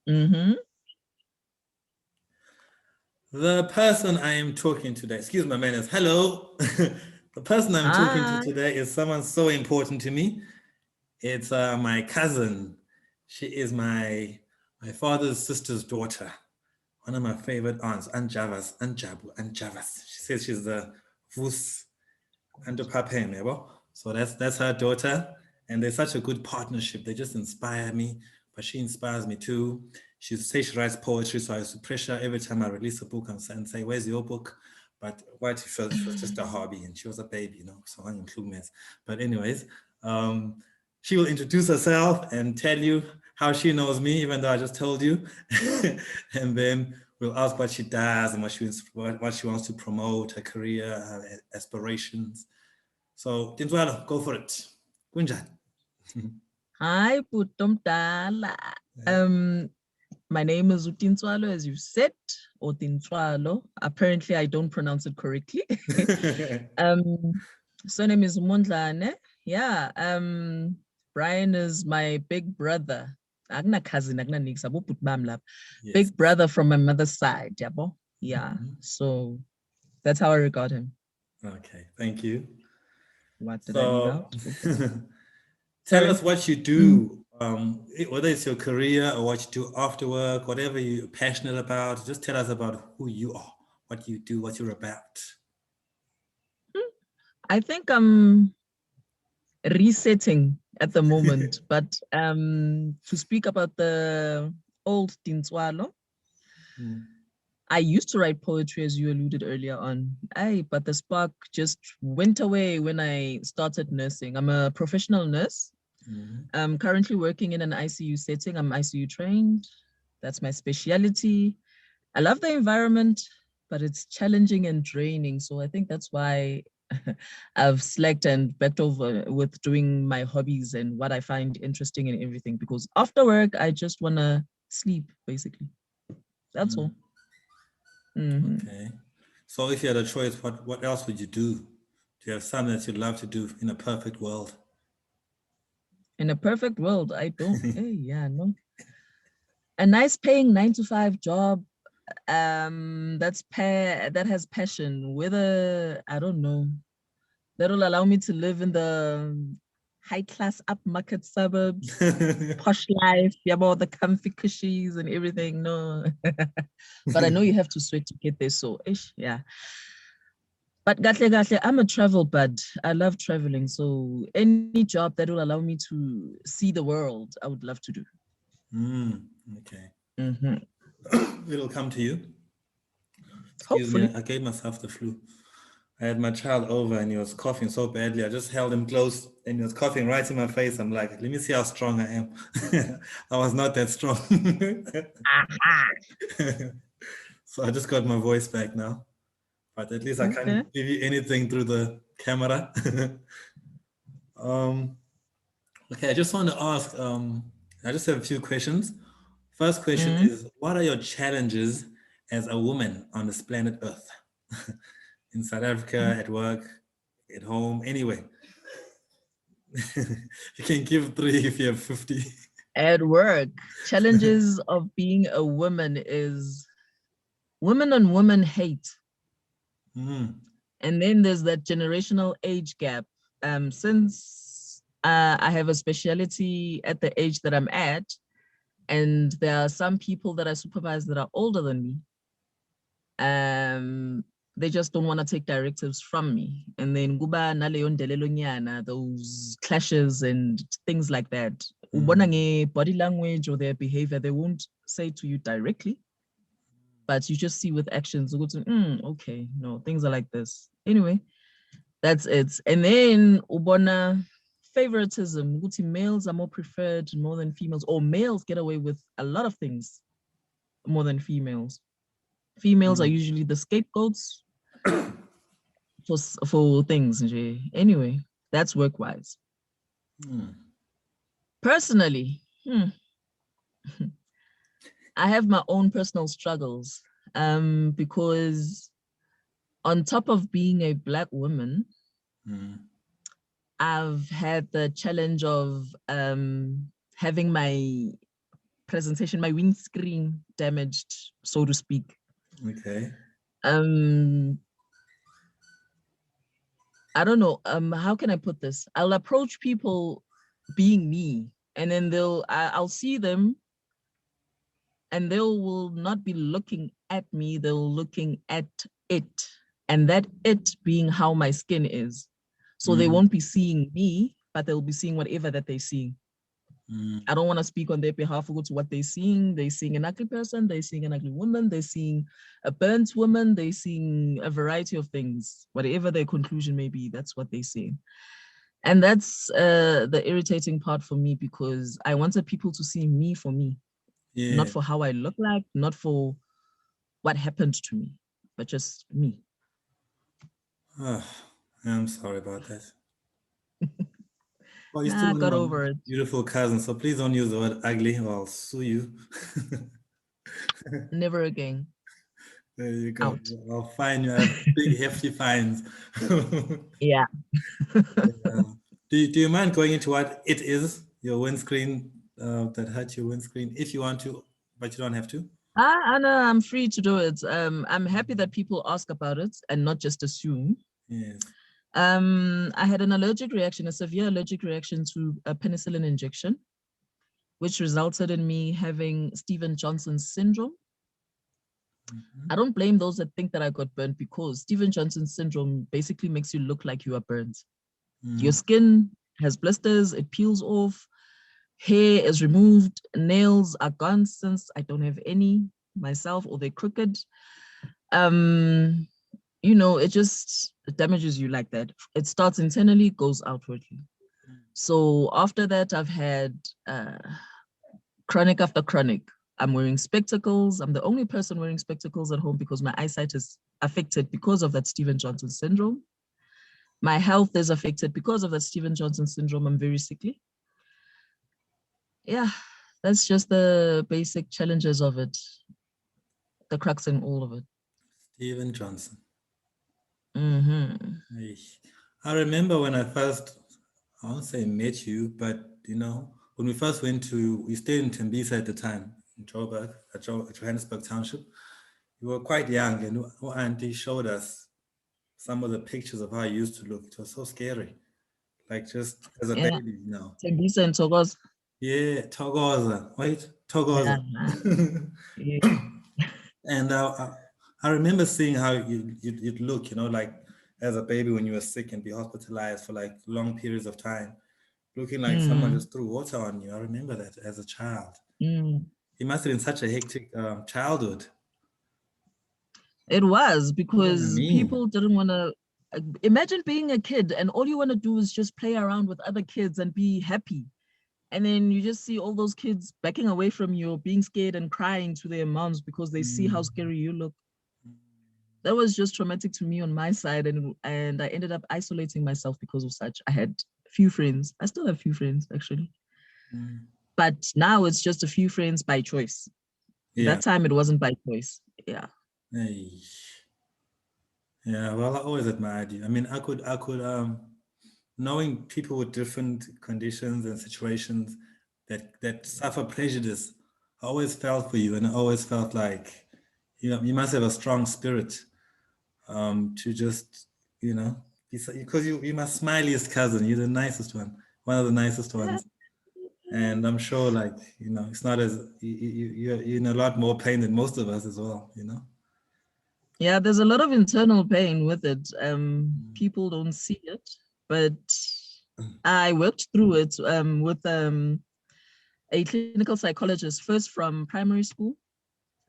Mm-hmm. The person I am talking to today, excuse my manners, hello. The person I'm talking to Hi. today is someone so important to me. It's my cousin. She is my father's sister's daughter. One of my favorite aunts, Aunt Javas, Aunt Jabu, Aunt Javas. She says she's the Vus Aunt Papem, yabo. So that's her daughter, and they're such a good partnership. They just inspire me, but she inspires me too. She says she writes poetry, so I used to pressure every time I release a book and say, "Where's your book?" But what if it was just a hobby, and she was a baby, so I include mess. But anyways, um, she will introduce herself and tell you how she knows me, even though I just told you, and then we'll ask what she does and what she wants to promote, her career, her aspirations. So, Tinstwalo, go for it. Kunjani? Hi, Putomtala. Um, my name is Tinstwalo, as you said, or Tinstwalo. Apparently, I don't pronounce it correctly. um, surname is Mondlane. Yeah. Brian is my big brother. Agna cousin, agna nix, abo put bam lap. Yes. Big brother from my mother's side, yabo. Yeah. Mhm. So that's how I regard him. Okay, thank you. What did I leave So, out? Okay. tell Sorry. us what you Mm. do, whether it's your career or what you do after work, whatever you're passionate about. Just tell us about who you are, what you do, what you're about. I think I'm resetting at the moment, but to speak about the old Tintswalo, Mm. I used to write poetry as you alluded earlier on. But the spark just went away when I started nursing. I'm a professional nurse. Mhm. I'm currently working in an ICU setting. I'm ICU trained. That's my specialty. I love the environment, but it's challenging and draining. So I think that's why I've slacked and backed over with doing my hobbies and what I find interesting and everything. Because after work, I just want to sleep, basically. That's all. Mhm. Okay. So, if you had a choice, what else would you do? Do you have something that you'd love to do in a perfect world? In a perfect world, I don't. Hey, yeah, no. A nice paying 9 to 5 job that has passion, whether I don't know, that'll allow me to live in the high class upmarket suburbs, posh life, yeah, about the comfy cushies and everything. No, but I know you have to sweat to get there. So, ish, yeah. But gatle, I'm a travel bud. I love traveling. So any job that will allow me to see the world, I would love to do. Okay. Mhm. It'll come to you. Excuse me, Hopefully. I gave myself the flu. I had my child over and he was coughing so badly. I just held him close and he was coughing right in my face. I'm like, let me see how strong I am. I was not that strong. Aha. So I just got my voice back now. But at least I Okay. can't give you anything through the camera. um, okay, I just want to ask, I just have a few questions. First question Mm. is, what are your challenges as a woman on this planet Earth? In South Africa, at work, at home, anyway. You can give three if you have 50. At work, challenges of being a woman is women on women hate. Mm, And then there's that generational age gap. Since I have a specialty at the age that I'm at, and there are some people that I supervise that are older than me, um, they just don't want to take directives from me. And then guba naleyo ndelelo nyana, those clashes and things like that. Ubona mm, body language or their behavior, they won't say to you directly, but you just see with actions. You go to, okay, no, things are like this. Anyway, that's it. And then ubona favoritism. Guti males are more preferred more than females, or males get away with a lot of things more than females. Females are mm, usually the scapegoats for things. Anyway, that's work wise. mm, Personally, I have my own personal struggles because on top of being a black woman, mm, I've had the challenge of having my presentation, my windscreen damaged, so to speak. Okay. I don't know. How can I put this? I'll approach people being me, and then I'll see them, and they will not be looking at me. They'll looking at it, and that it being how my skin is. So they won't be seeing me, but they'll be seeing whatever that they're seeing. I don't want to speak on their behalf of what they're seeing. They're seeing an ugly person, they're seeing an ugly woman, they're seeing a burnt woman, they're seeing a variety of things. Whatever their conclusion may be, that's what they're seeing. And that's the irritating part for me, because I wanted people to see me for me, not for how I look like, not for what happened to me, but just me. Oh, I'm sorry about that. Well, you Nah, still I one got of my over it. beautiful cousins, so please don't use the word ugly or I'll sue you. Never again. There you go. Out. I'll fine you. I have big, hefty fines. Yeah. Do you mind going into what it is, your windscreen that hurt your windscreen, if you want to, but you don't have to? I know, I'm free to do it. I'm happy that people ask about it and not just assume. Yes. I had an allergic reaction, a severe allergic reaction to a penicillin injection, which resulted in me having Stevens-Johnson's syndrome. I don't blame those that think that I got burnt, because Stevens-Johnson's syndrome basically makes you look like you are burnt. Your skin has blisters, it peels off, hair is removed, nails are gone since I don't have any myself, or they're crooked. It just damages you like that. It starts internally, goes outwardly. So after that, I've had chronic after chronic. I'm wearing spectacles. I'm the only person wearing spectacles at home because my eyesight is affected because of that Stevens-Johnson syndrome. My health is affected because of that Stevens-Johnson syndrome. I'm very sickly. Yeah, that's just the basic challenges of it, the crux in all of it. Steven Johnson. Mm-hmm. I remember when I first, I won't say met you, but when we first we stayed in Tembisa at the time, in Joburg, at Johannesburg Township. You were quite young, and auntie showed us some of the pictures of how you used to look. It was so scary, like just as a Yeah, baby, Tembisa and Thokoza. Yeah, Thokoza. Wait, Thokoza. Yeah. And I remember seeing how you'd look, like as a baby when you were sick and be hospitalized for like long periods of time, looking like someone just threw water on you. I remember that as a child. It must have been such a hectic childhood. It was, Yeah, because mean. people didn't want to imagine being a kid and all you want to do is just play around with other kids and be happy. And then you just see all those kids backing away from you, being scared and crying to their moms because they see how scary you look. That was just traumatic to me on my side. And I ended up isolating myself because of such. I had few friends. I still have few friends, actually. But now it's just a few friends by choice. Yeah. That time it wasn't by choice. Yeah. Hey. Yeah, well, I always admired you. I mean, I could, knowing people with different conditions and situations that suffer prejudice, I always felt for you, and I always felt like, you must have a strong spirit, to just, because you're my smiliest cousin. You're the nicest one of the nicest ones, and I'm sure, like, it's not as you're in a lot more pain than most of us as well. Yeah, there's a lot of internal pain with it. People don't see it, but I worked through it with a clinical psychologist, first from primary school,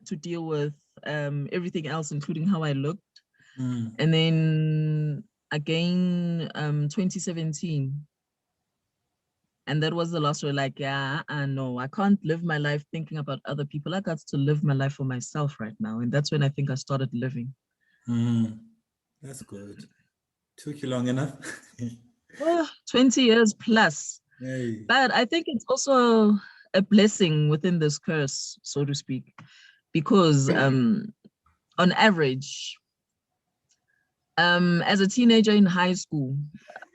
to deal with everything else, including how I looked. And then again, 2017. And that was the last where, like, yeah, I know I can't live my life thinking about other people. I got to live my life for myself right now. And that's when I think I started living. That's good. Took you long enough. 20 years plus. Hey. But I think it's also a blessing within this curse, so to speak, because on average, as a teenager in high school,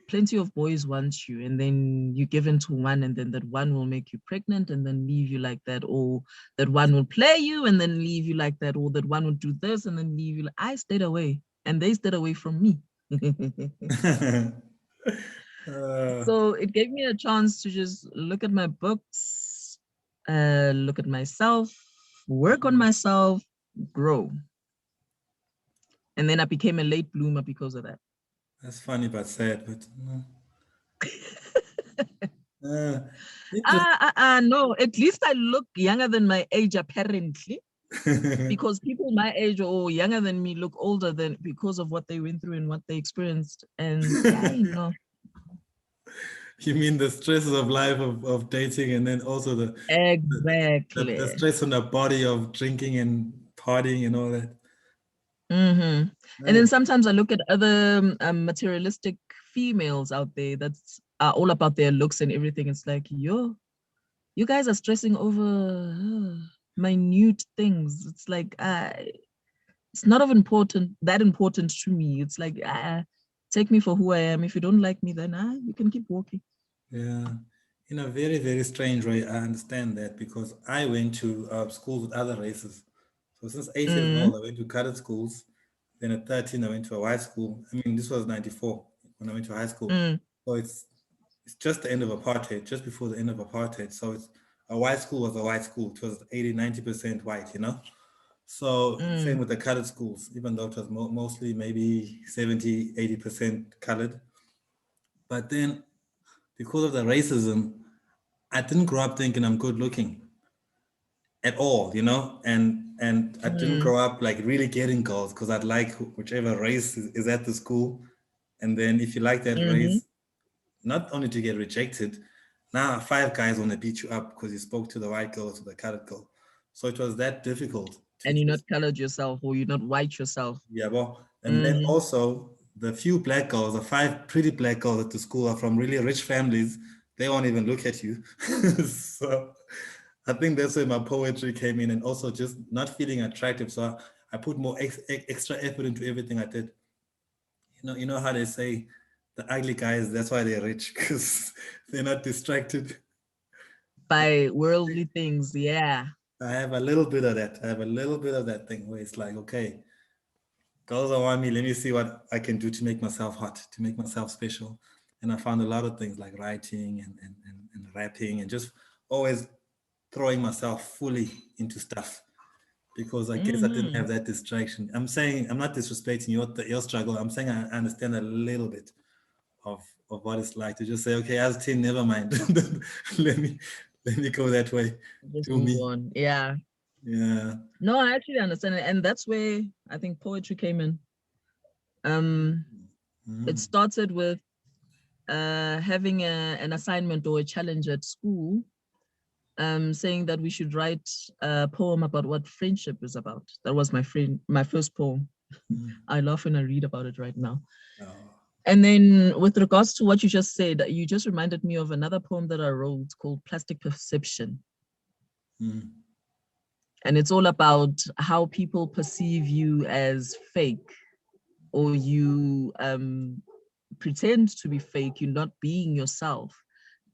plenty of boys want you, and then you give in to one, and then that one will make you pregnant and then leave you like that, or that one will play you and then leave you like that, or that one will do this and then leave you. I stayed away, and they stayed away from me. So it gave me a chance to just look at my books, look at myself, work on myself, grow. And then I became a late bloomer because of that. That's funny but sad, but No, at least I look younger than my age, apparently, because people my age or younger than me look older than because of what they went through and what they experienced. And yeah, you know. You mean the stresses of life of dating, and then also Exactly. the stress on the body of drinking and partying and all that. And then sometimes I look at other materialistic females out there that's all about their looks and everything. It's like, you guys are stressing over minute things. It's like, it's not that important to me. It's like, take me for who I am. If you don't like me, then you can keep walking. Yeah, in a very, very strange way. I understand that because I went to schools with other races. So since 8 years old, I went to colored schools. Then at 13, I went to a white school. I mean, this was 94 when I went to high school. So it's just the end of apartheid, just before the end of apartheid. So it's a white school was a white school. It was 80, 90% white, you know? So same with the colored schools, even though it was mostly maybe 70, 80% colored. But then because of the racism, I didn't grow up thinking I'm good looking at all, you know? And I didn't grow up like really getting girls because I'd like whichever race is at the school. And then if you like that race, not only to get rejected, now 5 guys want to beat you up because you spoke to the white girl or to the colored girl. So it was that difficult. And you're not colored yourself, or you're not white yourself. Yeah, well, and then also the few black girls, the 5 pretty black girls at the school are from really rich families. They won't even look at you. So I think that's where my poetry came in, and also just not feeling attractive. So I put more extra effort into everything I did. You know how they say the ugly guys, that's why they're rich, because they're not distracted by worldly things. Yeah. I have a little bit of that. I have a little bit of that thing where it's like, okay, girls don't want me. Let me see what I can do to make myself hot, to make myself special. And I found a lot of things like writing and rapping and just always throwing myself fully into stuff because I guess I didn't have that distraction. I'm saying, I'm not disrespecting your struggle. I'm saying I understand a little bit of what it's like to just say, okay, as a teen, never mind. let me go that way. Just Do move me. on. Yeah. Yeah. No, I actually understand it. And that's where I think poetry came in. It started with having an assignment or a challenge at school, saying that we should write a poem about what friendship is about. That was my first poem. I laugh when I read about it right now. Oh. And then with regards to what you just said, you just reminded me of another poem that I wrote called Plastic Perception. And it's all about how people perceive you as fake, or you pretend to be fake. You're not being yourself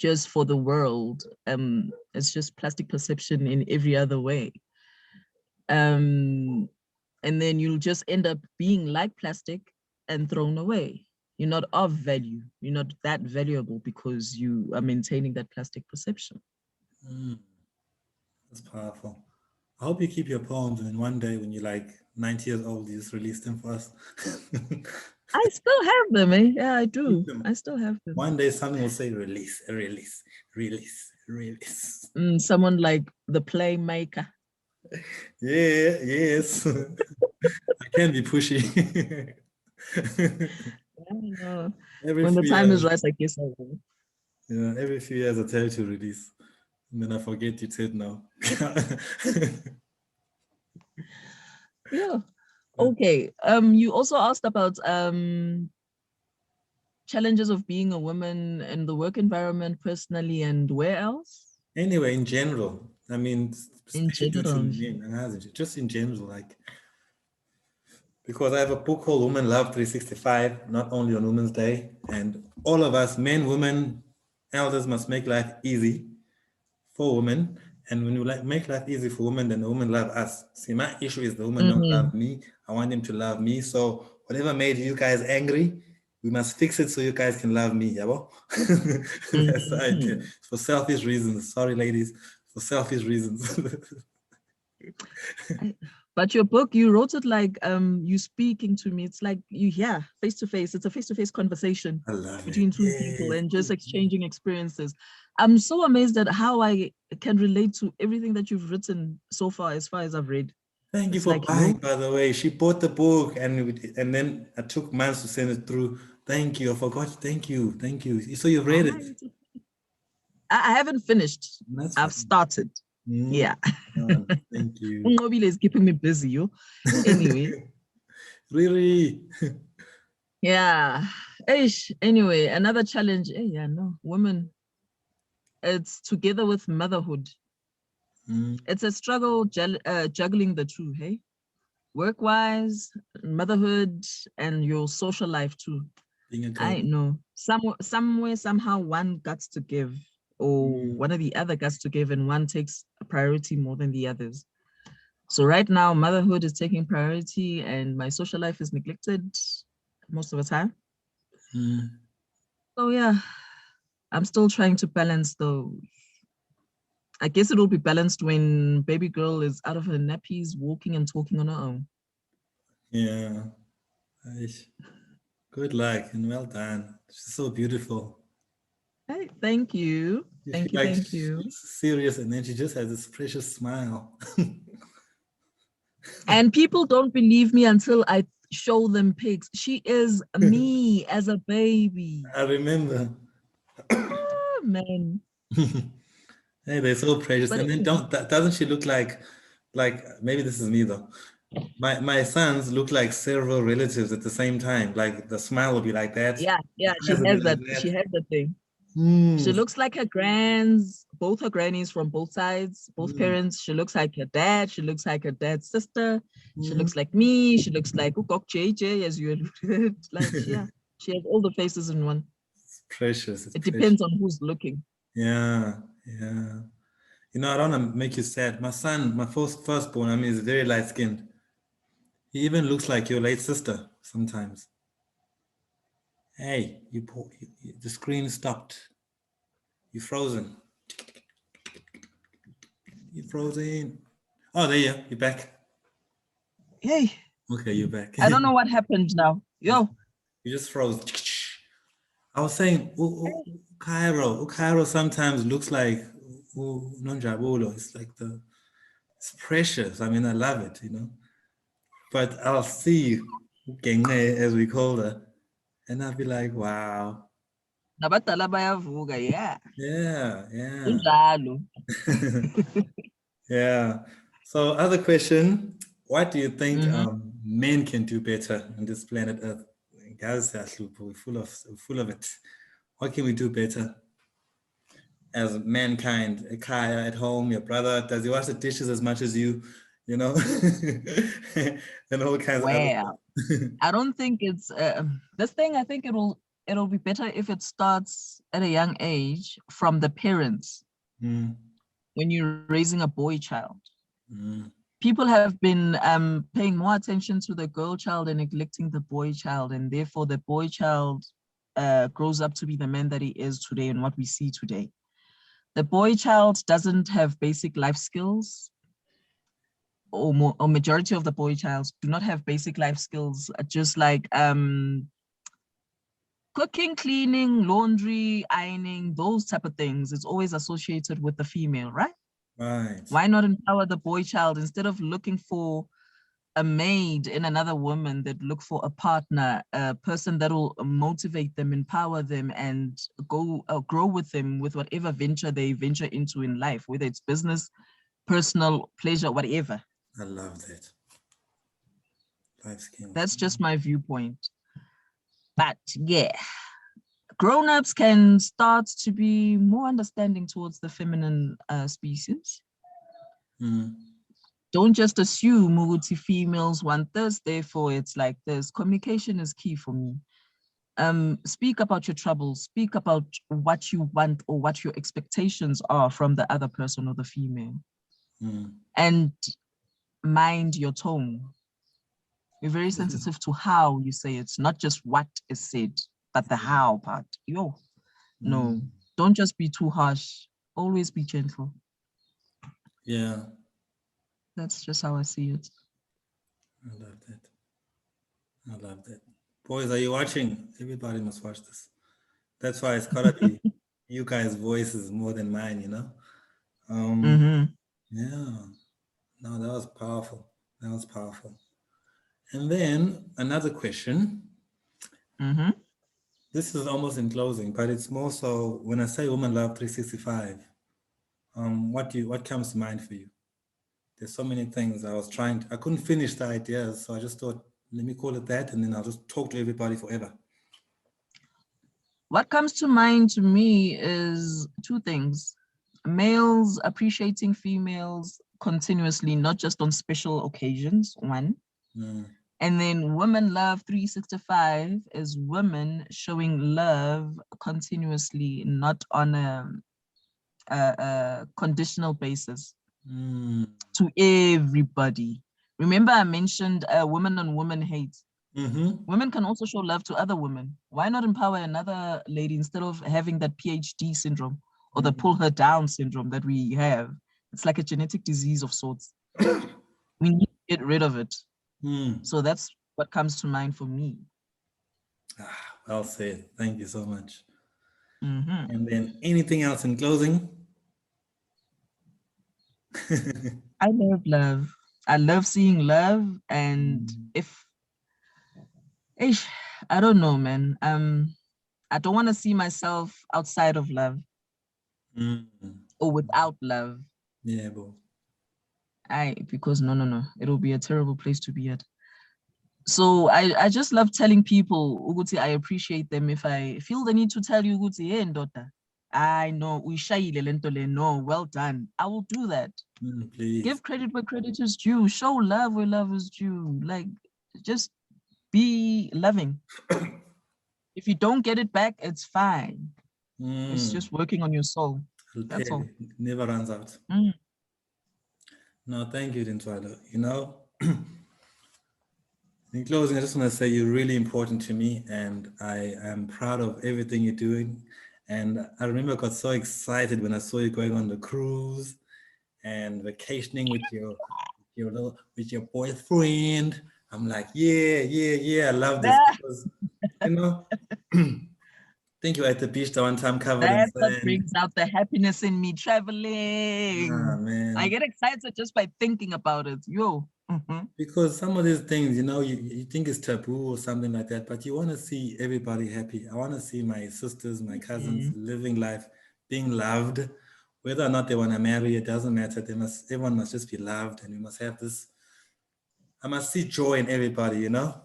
just for the world. It's just plastic perception in every other way. And then you'll just end up being like plastic and thrown away. You're not of value. You're not that valuable because you are maintaining that plastic perception. That's powerful. I hope you keep your poems, and one day when you're like 90 years old, you just release them for us. I still have them, eh? Yeah, I do. I still have them. One day something will say release, release, release, release. Someone like the Playmaker. Yeah, yes. I can be pushy. When the time is right, I guess I will. Yeah, every few years I tell you to release. And then I forget you said no. Yeah. Okay. You also asked about challenges of being a woman in the work environment personally, and where else? Anyway, in general, I mean, In especially due to general. men, just in general, like because I have a book called Woman Love 365, not only on Women's Day. And all of us, men, women, elders, must make life easy for women. And when you make life easy for women, then the women love us. See, my issue is the women don't love me. I want them to love me. So whatever made you guys angry, we must fix it so you guys can love me. Yeah, well? That's the idea. For selfish reasons. Sorry, ladies. For selfish reasons. But your book, you wrote it like you speaking to me. It's like you hear face to face. It's a face to face conversation between two people and just exchanging experiences. I'm so amazed at how I can relate to everything that you've written so far as I've read. Thank you for buying, by the way. She bought the book and then I took months to send it through. Thank you. I forgot. Thank you. So you read it? I haven't finished. I've started. Yeah. Thank you. Ungobile is keeping me busy, yo. Anyway. Really? Yeah. Anyway, another challenge. Women. It's together with motherhood. It's a struggle juggling the two, hey? Work-wise, motherhood, and your social life too. I know. Somewhere, somehow one gets to give, or one of the other gets to give, and one takes a priority more than the others. So right now, motherhood is taking priority and my social life is neglected most of the time. So yeah, I'm still trying to balance those. I guess it'll be balanced when baby girl is out of her nappies, walking and talking on her own. Yeah. Good luck and well done. She's so beautiful. Hey, thank you. Thank you. She's serious and then she just has this precious smile. And people don't believe me until I show them pics. She is me as a baby. I remember. Oh, man. Hey, they're so precious. But and then doesn't she look like maybe this is me though. My sons look like several relatives at the same time. Like the smile will be like that. Yeah, she has that. She has the thing. She looks like her both her grannies from both sides, both parents. She looks like her dad. She looks like her dad's sister. She looks like me. She looks like Ukok JJ, as you alluded. Like, yeah, she has all the faces in one. It's precious. It depends on who's looking. Yeah. You know, I don't want to make you sad. My son, my firstborn, is very light-skinned. He even looks like your late sister sometimes. Hey, the screen stopped. You're frozen. You're frozen. Oh, there you are. You're back. Hey. Okay, you're back. I don't know what happened now. Yo. You just froze. I was saying, Cairo sometimes looks like Nonjabulo. It's like it's precious. I mean, I love it, you know. But I'll see Genge, as we call her, and I'll be like, wow. Yeah. Yeah. So other question, what do you think men can do better on this planet Earth? Guys, we're full of it. What can we do better as mankind? Kaya at home, your brother, does he wash the dishes as much as you? You know, and all kinds of other stuff. I don't think it's this thing. I think it'll be better if it starts at a young age from the parents. When you're raising a boy child, people have been paying more attention to the girl child and neglecting the boy child, and therefore the boy child grows up to be the man that he is today and what we see today. The boy child doesn't have basic life skills, or majority of the boy childs do not have basic life skills, just like cooking, cleaning, laundry, ironing, those type of things. It's always associated with the female, right? Right. Why not empower the boy child instead of looking for a maid in another woman? That look for a partner, a person that will motivate them, empower them, and grow with them with whatever venture they venture into in life, whether it's business, personal, pleasure, whatever. I love that. Life skills. That's just my viewpoint. But yeah, grown-ups can start to be more understanding towards the feminine species. don't just assume ukuthi females want this, therefore it's like this. Communication is key for me. Speak about your troubles, speak about what you want or what your expectations are from the other person or the female. And mind your tone. You're very sensitive to how you say it, not just what is said, but the how part. No, don't just be too harsh. Always be gentle. Yeah. That's just how I see it. I love that. I love that. Boys, are you watching? Everybody must watch this. That's why it's gotta be you guys' voices more than mine, you know? Yeah. No, that was powerful. That was powerful. And then another question. This is almost in closing, but it's more so when I say Woman Love 365, what comes to mind for you? There's so many things I couldn't finish the ideas, so I just thought, let me call it that, and then I'll just talk to everybody forever. What comes to mind to me is two things. Males appreciating females continuously, not just on special occasions, one. And then Women Love 365 is women showing love continuously, not on a conditional basis to everybody. Remember I mentioned women on women hate. Women can also show love to other women. Why not empower another lady instead of having that PhD syndrome or the pull her down syndrome that we have? It's like a genetic disease of sorts. We need to get rid of it. So that's what comes to mind for me. Well said. Thank you so much. And then anything else in closing? I love love. I love seeing love. And I don't know, man. I don't want to see myself outside of love or without love. Yeah, bro. Because no. It'll be a terrible place to be at. So I just love telling people, Uguti, I appreciate them. If I feel the need to tell you, Uguti, hey, Ndota, I know, no, well done. I will do that. Please. Give credit where credit is due. Show love where love is due. Like, just be loving. If you don't get it back, it's fine. It's just working on your soul. That's all. It never runs out. No, thank you, Tinstwalo. You know, in closing, I just want to say you're really important to me, and I am proud of everything you're doing. And I remember I got so excited when I saw you going on the cruise and vacationing with your boyfriend. I'm like, yeah, I love this because, you know, I think you were at the beach the one time covered in sand. That's what sand. brings out the happiness in me traveling. Man. I get excited just by thinking about it. Because some of these things, you know, you think it's taboo or something like that, but you want to see everybody happy. I want to see my sisters, my cousins living life, being loved. Whether or not they want to marry, it doesn't matter. Everyone must just be loved, and we must have this. I must see joy in everybody, you know.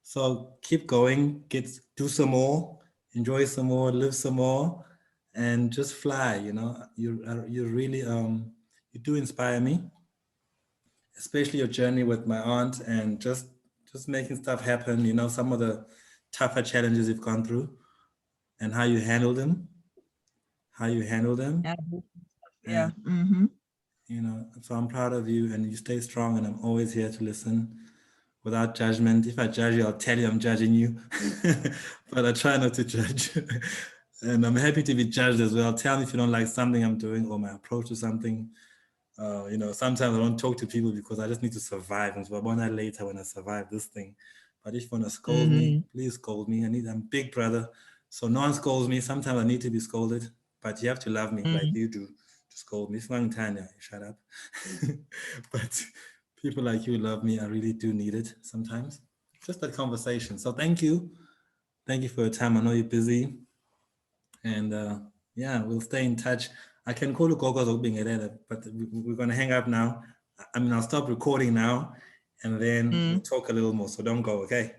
So keep going, do some more, enjoy some more, live some more, and just fly. You know, you really you do inspire me, especially your journey with my aunt and just making stuff happen. You know, some of the tougher challenges you've gone through and how you handle them. Yeah. You know, so I'm proud of you, and you stay strong, and I'm always here to listen without judgment. If I judge you, I'll tell you I'm judging you, but I try not to judge. And I'm happy to be judged as well. Tell me if you don't like something I'm doing or my approach to something. You know, sometimes I don't talk to people because I just need to survive. And so I want that later when I survive this thing. But if you want to scold me, please scold me. I'm big brother, so no one scolds me. Sometimes I need to be scolded, but you have to love me like you do to scold me. If I'm Tanya, shut up. But people like you love me. I really do need it sometimes. Just that conversation. So thank you. Thank you for your time. I know you're busy. And yeah, we'll stay in touch. I can call you Gogo being but we're going to hang up now. I mean, I'll stop recording now and then we'll talk a little more. So don't go, okay?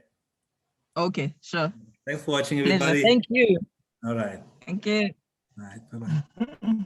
Okay, sure. Thanks for watching, everybody. Pleasure. Thank you. All right. Thank you. All right. Bye-bye.